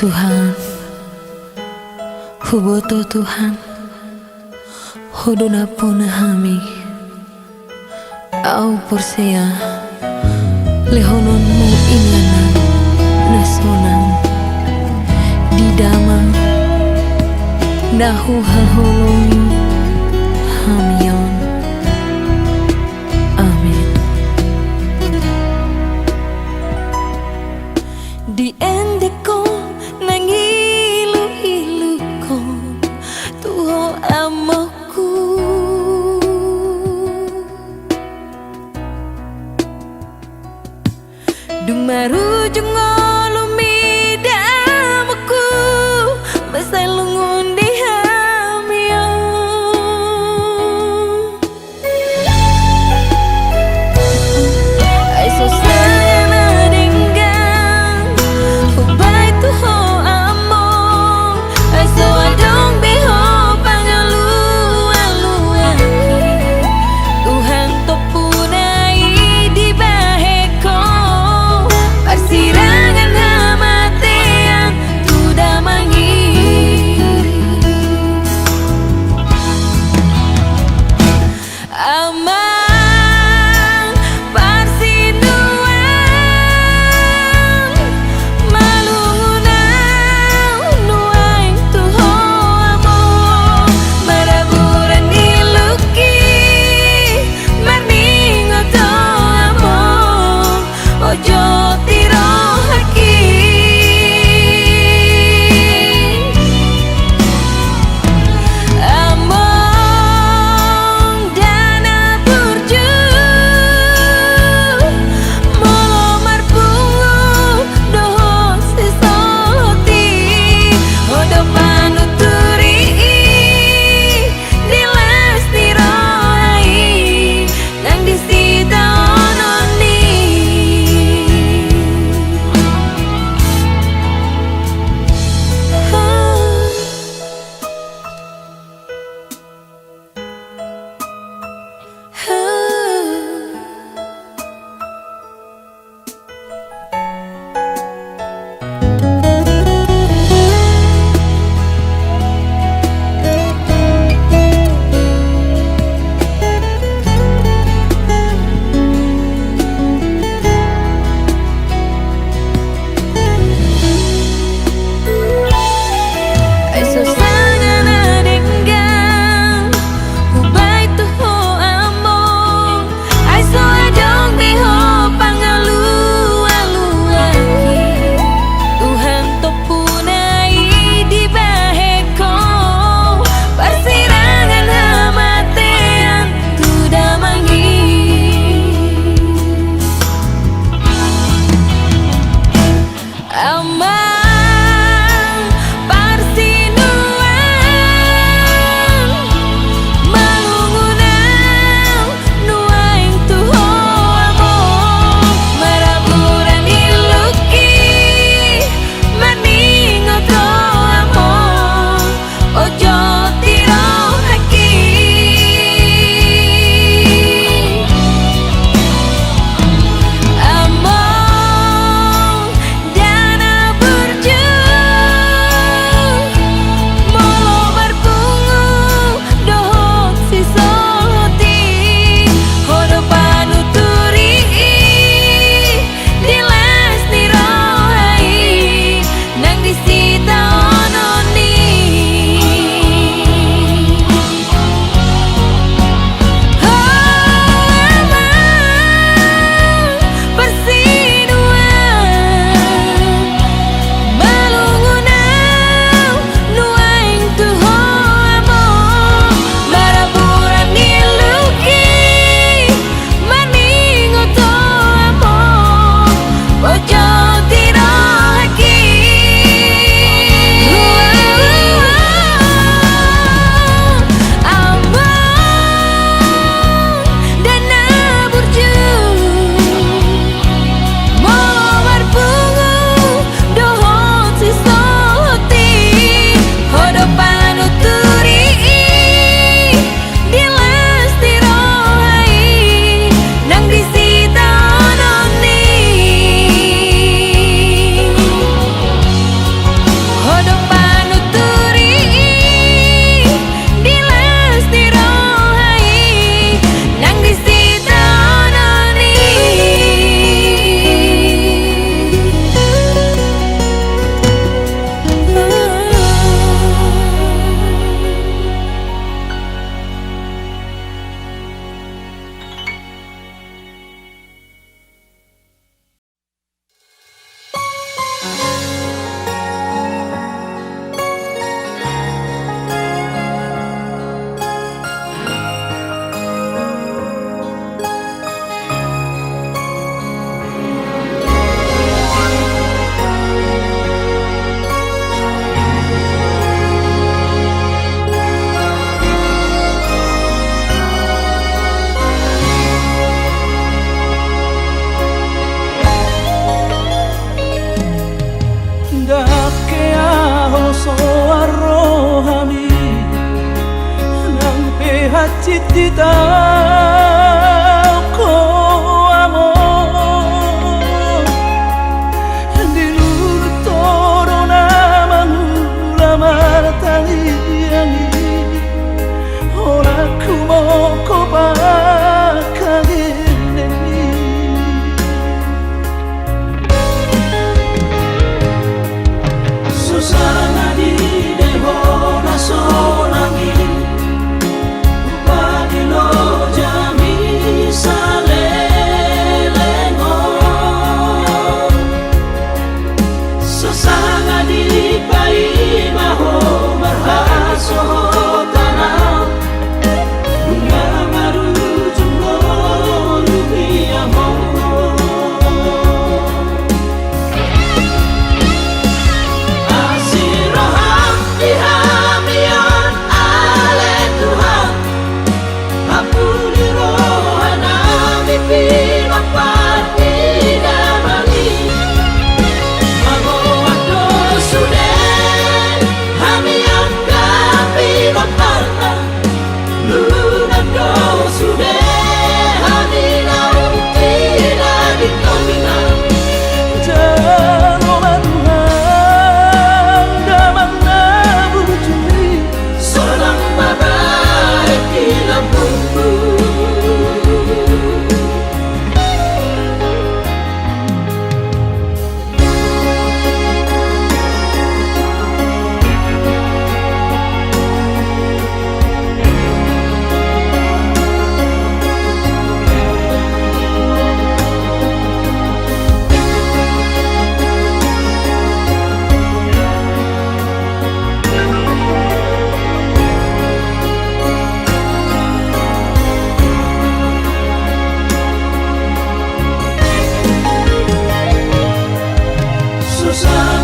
Tuhan, huboto Tuhan, hodona puna hami, au porsea, lehononmu inanan, nasonan, didamang, nahu haholongi, hamion. Amin. Di endeko nangilu-ilu ko tuho amoku, dung marujung ngolumi damoku masai lungun di hamio. Ai so sayana denggang hubai tuho among, ai so adong beho pangalu-aluan Tuhan topunai di baheko persirangan hamatean tuda mangi amang parsinuan malungunau nuaing tuho among maraburan iluki marningoto among ojo tiro haki among dana burju molo marpungu doho sisoloti odo panuturi dilas tiroai nang disita ononi. Ai so sayana denggang hubai tuho among, ai so adong beho pangalu-aluan Tuhan topunai di baheko persirangan hamatean tuda mangi amang parsinuan malungunau nuaing tuho among maraburan iluki marningoto among ojo tiro haki among dana burju Gakeaho soarrohami nang pehacitita ko amor dilurtoro namangula martaliangi ora kumoko bakageneni susana di dehona sonangi upadilo jami salelengo susana di paimaho marhaso tanah bunga baru jumbo lubiamo asiroham dihamian ale Tuhan apuni rohana mipino pati damali mago ado suden hamian kapino parta luna do suden hamina utina di komina jaloman damang nabujuri solang babae kilapungku susah